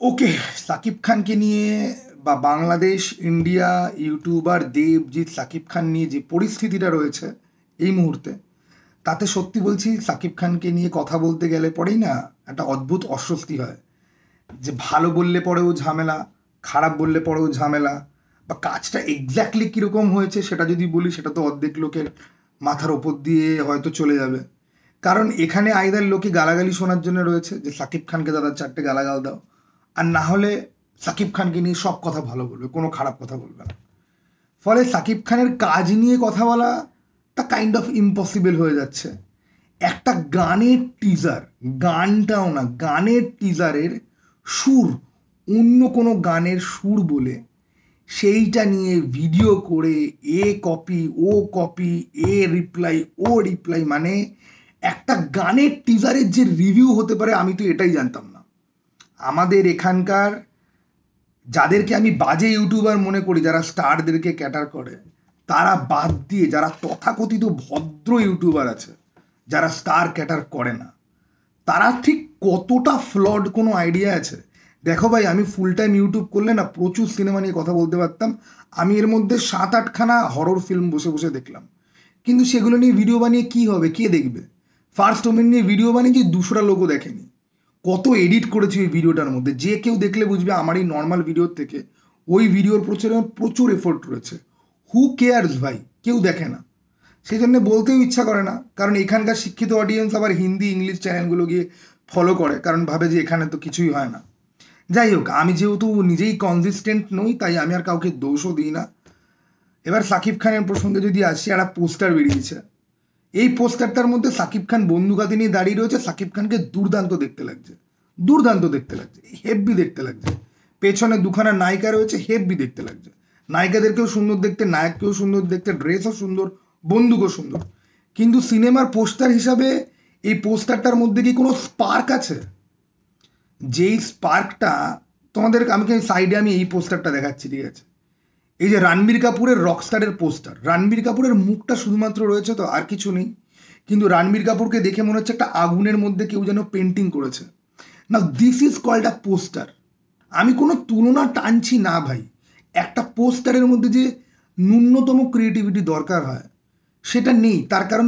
ওকে, সাকিব খানকে নিয়ে বা বাংলাদেশ, ইন্ডিয়া, ইউটিউবার দেবজিৎ সাকিব খান নিয়ে যে পরিস্থিতিটা রয়েছে এই মুহূর্তে, তাতে সত্যি বলছি সাকিব খানকে নিয়ে কথা বলতে গেলে পরেই না একটা অদ্ভুত অস্বস্তি হয়। যে ভালো বললে পরেও ঝামেলা, খারাপ বললে পরেও ঝামেলা, বা কাজটা এক্স্যাক্টলি কীরকম হয়েছে সেটা যদি বলি সেটা তো অর্ধেক লোকের মাথার ওপর দিয়ে হয়তো চলে যাবে। কারণ এখানে আইদার লোকে গালাগালি শোনার জন্য রয়েছে যে সাকিব খানকে দাদা চারটে গালাগাল দাও, আর না হলে সাকিব খানকে নিয়ে সব কথা ভালো বলবে, কোনো খারাপ কথা বলবে না। ফলে সাকিব খানের কাজ নিয়ে কথা বলা তা কাইন্ড অফ ইম্পসিবল হয়ে যাচ্ছে। একটা গানের টিজার, গানটাও না, গানের টিজারের সুর অন্য কোনো গানের সুর বলে সেইটা নিয়ে ভিডিও করে এ কপি ও কপি, এ রিপ্লাই ও রিপ্লাই, মানে একটা গানের টিজারের যে রিভিউ হতে পারে আমি তো এটাই জানতাম না। আমাদের এখানকার যাদেরকে আমি বাজে ইউটিউবার মনে করি, যারা স্টারদেরকে ক্যাটার করে, তারা বাদ দিয়ে যারা তথাকথিত ভদ্র ইউটিউবার আছে, যারা স্টার ক্যাটার করে না, তারা ঠিক কতটা ফ্লড কোনো আইডিয়া আছে? দেখো ভাই, আমি ফুল টাইম ইউটিউব করলে না প্রচুর সিনেমা নিয়ে কথা বলতে পারতাম। আমি এর মধ্যে 7-8খানা হরর ফিল্ম বসে বসে দেখলাম, কিন্তু সেগুলো নিয়ে ভিডিও বানিয়ে কি হবে, কে দেখবে? ফার্স্ট ওমেন নিয়ে ভিডিও বানিয়েছি, 200টা লোকও দেখেনি। কত এডিট করেছি ওই ভিডিওটার মধ্যে, যে কেউ দেখলে বুঝবে আমার এই নর্মাল ভিডিওর থেকে ওই ভিডিওর প্রচারে প্রচুর এফোর্ট রয়েছে। হু কেয়ার্স ভাই, কেউ দেখে না। সেই জন্য বলতেও ইচ্ছা করে না, কারণ এখানকার শিক্ষিত অডিয়েন্স আবার হিন্দি ইংলিশ চ্যানেলগুলো গিয়ে ফলো করে, কারণ ভাবে যে এখানে তো কিছুই হয় না। যাই হোক, আমি যেহেতু নিজেই কনসিস্টেন্ট নই, তাই আমি আর কাউকে দোষও দিই না। এবার সাকিব খানের প্রসঙ্গে যদি আসি, একটা পোস্টার বেরিয়েছে। এই পোস্টারটার মধ্যে সাকিব খান বন্দুক হাতে নিয়ে দাঁড়িয়ে রয়েছে। সাকিব খানকে দুর্দান্ত দেখতে লাগছে, দুর্দান্ত দেখতে লাগছে, হেব্বি দেখতে লাগছে। পেছনে দুখানা নায়িকা রয়েছে, হেব্বি দেখতে লাগছে। নায়িকাদেরকেও সুন্দর দেখতে, নায়ককেও সুন্দর দেখতে, ড্রেসও সুন্দর, বন্দুকও সুন্দর। কিন্তু সিনেমার পোস্টার হিসাবে এই পোস্টারটার মধ্যে কি কোনো স্পার্ক আছে? যেই স্পার্কটা তোমাদের, আমাকে সাইডে আমি এই পোস্টারটা দেখাচ্ছি, ঠিক আছে? এই যে রণবীর কাপুরের রকস্টারের পোস্টার, রণবীর কাপুরের মুখটা শুধুমাত্র রয়েছে, তো আর কিছু নেই। কিন্তু রণবীর কাপুরকে দেখে মনে হচ্ছে একটা আগুনের মধ্যে কেউ যেন পেন্টিং করেছে। না, this is called a poster. আমি কোনো তুলনা টানছি না ভাই। একটা পোস্টারের মধ্যে যে ন্যূনতম ক্রিয়েটিভিটি দরকার হয় সেটা নেই। তার কারণ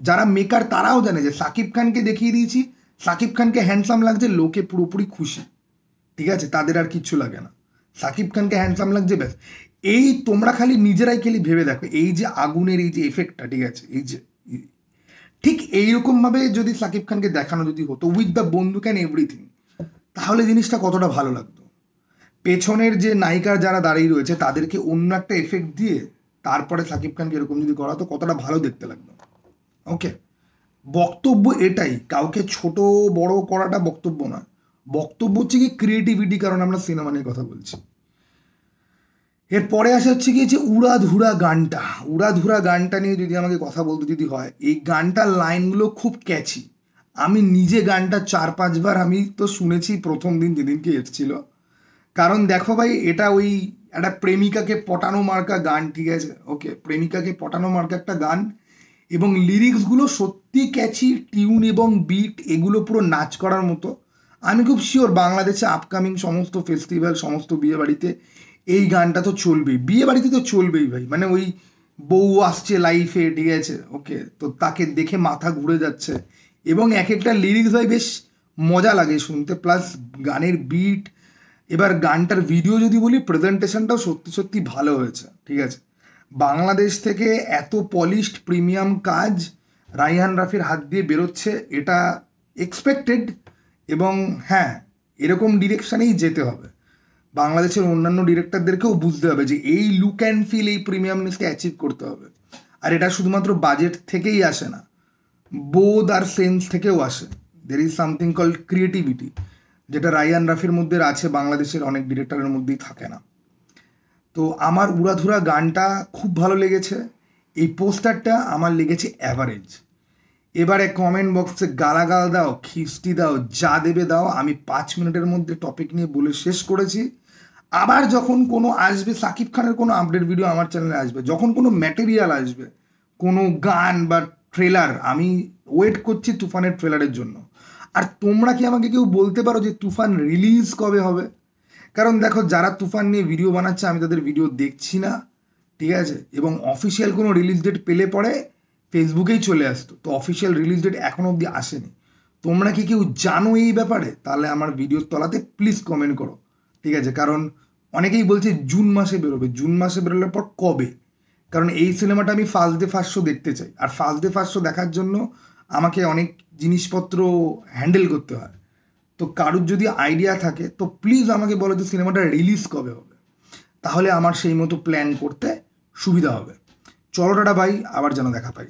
যারা মেকার তারাও জানে যে সাকিব খানকে দেখিয়ে দিয়েছি, সাকিব খানকে হ্যান্ডসাম লাগছে, লোকে পুরোপুরি খুশি, ঠিক আছে, তাদের আর কিচ্ছু লাগে না। সাকিব খানকে হ্যান্ডসাম লাগছে, ব্যাস। এই তোমরা খালি নিজেরাই খালি ভেবে দেখো, এই যে আগুনের এই যে এফেক্টটা, ঠিক আছে, এই যে ঠিক এইরকমভাবে যদি সাকিব খানকে দেখানো যদি হতো উইথ দ্য বন্দুক অ্যান্ড এভরিথিং, তাহলে জিনিসটা কতটা ভালো লাগতো। পেছনের যে নায়িকা যারা দাঁড়িয়ে রয়েছে তাদেরকে অন্য একটা এফেক্ট দিয়ে তারপরে সাকিব খানকে এরকম যদি করা তো কতটা ভালো দেখতে লাগতো। ওকে, বক্তব্য এটাই, কাউকে ছোট বড় করাটা বক্তব্য নয়। বক্তব্য হচ্ছে কি ক্রিয়েটিভিটি, কারণ আমরা সিনেমা নিয়ে কথা বলছি। এরপরে আসা হচ্ছে কি যে উড়াধুরা গানটা, উড়াধুরা গানটা নিয়ে যদি আমাকে কথা বলতে যদি হয়, এই গানটার লাইনগুলো খুব ক্যাচি। আমি নিজে গানটা 4-5বার আমি তো শুনেছি প্রথম দিন যেদিনকে এসেছিল। কারণ দেখো ভাই, এটা ওই একটা প্রেমিকাকে পটানো মার্কা গান, ঠিক আছে, ওকে, প্রেমিকাকে পটানো মার্কা একটা গান, এবং লিরিক্সগুলো সত্যি ক্যাচি, টিউন এবং বিট এগুলো পুরো নাচ করার মতো। আমি খুব শিওর বাংলাদেশে আপকামিং সমস্ত ফেস্টিভ্যাল, সমস্ত বিয়ে বাড়িতে এই গানটা তো চলবেই, বিয়ে বাড়িতে তো চলবেই ভাই। মানে ওই বউ আসছে লাইফে, ঠিক আছে, ওকে, তো তাকে দেখে মাথা ঘুরে যাচ্ছে, এবং এক একটা লিরিক্স ভাই বেশ মজা লাগে শুনতে, প্লাস গানের বিট। এবার গানটার ভিডিও যদি বলি, প্রেজেন্টেশনটাও সত্যি সত্যি ভালো হয়েছে, ঠিক আছে। বাংলাদেশ থেকে এত পলিশড প্রিমিয়াম কাজ রাইহান রাফির হাত দিয়ে বেরোচ্ছে, এটা এক্সপেক্টেড। এবং হ্যাঁ, এরকম ডিরেকশানেই যেতে হবে। বাংলাদেশের অন্যান্য ডিরেক্টরদেরকেও বুঝতে হবে যে এই লুক অ্যান্ড ফিল, এই প্রিমিয়ামনেসকে অ্যাচিভ করতে হবে। আর এটা শুধুমাত্র বাজেট থেকেই আসে না, বোধ আর সেন্স থেকেও আসে। There is something called creativity, যেটা রাইহান রাফির মধ্যে আছে, বাংলাদেশের অনেক ডিরেক্টরের মধ্যেই থাকে না। তো আমার উড়াধুরা গানটা খুব ভালো লেগেছে। এই পোস্টারটা আমার লেগেছে অ্যাভারেজ। এবারে কমেন্ট বক্সে গালাগাল দাও, খিস্তি দাও, যা দেবে দাও, আমি 5 মিনিটের মধ্যে টপিক নিয়ে বলে শেষ করেছি। আবার যখন কোনো আসবে সাকিব খানের কোনো আপডেট ভিডিও আমার চ্যানেলে আসবে, যখন কোনো ম্যাটেরিয়াল আসবে, কোনো গান বা ট্রেলার, আমি ওয়েট করছি তুফানের ট্রেলারের জন্য। আর তোমরা কি আমাকে কেউ বলতে পারো যে তুফান রিলিজ কবে হবে? কারণ দেখো, যারা তুফান নিয়ে ভিডিও বানাচ্ছে আমি তাদের ভিডিও দেখছি না, ঠিক আছে, এবং অফিসিয়াল কোনো রিলিজ ডেট পেলে পরে ফেসবুকেই চলে আসতো, তো অফিসিয়াল রিলিজ ডেট এখনও অবধি আসেনি। তোমরা কি কেউ জানো এই ব্যাপারে? তাহলে আমার ভিডিওর তলাতে প্লিজ কমেন্ট করো, ঠিক আছে? কারণ অনেকেই বলছে জুন মাসে বেরোবে, জুন মাসে বেরোনোর পর কবে? কারণ এই সিনেমাটা আমি ফার্স্ট ডে ফার্স্ট শো দেখতে চাই, আর ফার্স্ট ডে ফার্স্ট শো দেখার জন্য আমাকে অনেক জিনিসপত্র হ্যান্ডেল করতে হয়। তো কারুর যদি আইডিয়া থাকে তো প্লিজ আমাকে বলো যে সিনেমাটা রিলিজ কবে হবে, তাহলে আমার সেই মতো প্ল্যান করতে সুবিধা হবে। চলো টাটা ভাই, আবার যেন দেখা পাই।